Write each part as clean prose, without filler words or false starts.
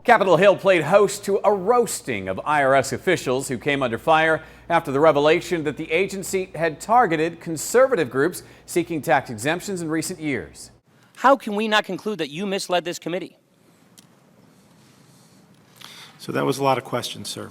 Capitol Hill played host to a roasting of IRS officials who came under fire after the revelation that the agency had targeted conservative groups seeking tax exemptions in recent years. How can we not conclude that you misled this committee? So that was a lot of questions, sir.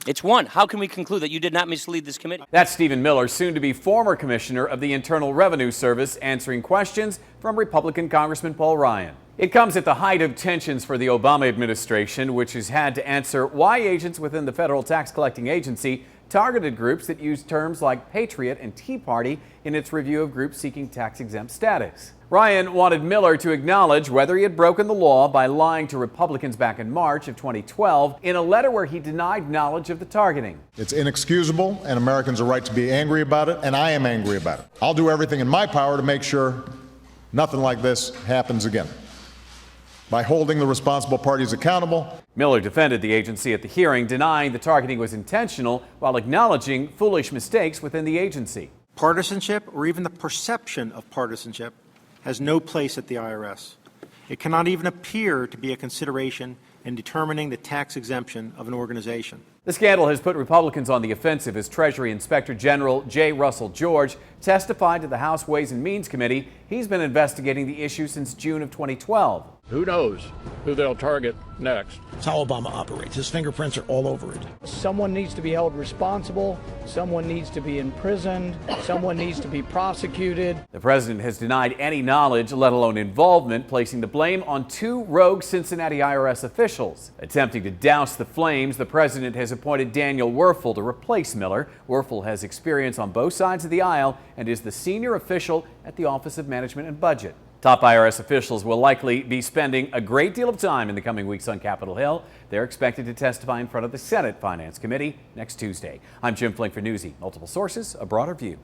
It's one. How can we conclude that you did not mislead this committee? That's Stephen Miller, soon to be former commissioner of the Internal Revenue Service, answering questions from Republican Congressman Paul Ryan. It comes at the height of tensions for the Obama administration, which has had to answer why agents within the federal tax collecting agency targeted groups that use terms like Patriot and Tea Party in its review of groups seeking tax-exempt status. Ryan wanted Miller to acknowledge whether he had broken the law by lying to Republicans back in March of 2012 in a letter where he denied knowledge of the targeting. It's inexcusable, and Americans are right to be angry about it, and I am angry about it. I'll do everything in my power to make sure nothing like this happens again, by holding the responsible parties accountable. Miller defended the agency at the hearing, denying the targeting was intentional while acknowledging foolish mistakes within the agency. Partisanship, or even the perception of partisanship, has no place at the IRS. It cannot even appear to be a consideration in determining the tax exemption of an organization. The scandal has put Republicans on the offensive as Treasury Inspector General J. Russell George testified to the House Ways and Means Committee. He's been investigating the issue since June of 2012. Who knows who they'll target next? That's how Obama operates. His fingerprints are all over it. Someone needs to be held responsible. Someone needs to be imprisoned. Someone needs to be prosecuted. The president has denied any knowledge, let alone involvement, placing the blame on two rogue Cincinnati IRS officials. Attempting to douse the flames, the president has appointed Daniel Werfel to replace Miller. Werfel has experience on both sides of the aisle and is the senior official at the Office of Management and Budget. Top IRS officials will likely be spending a great deal of time in the coming weeks on Capitol Hill. They're expected to testify in front of the Senate Finance Committee next Tuesday. I'm Jim Flink for Newsy. Multiple sources, a broader view.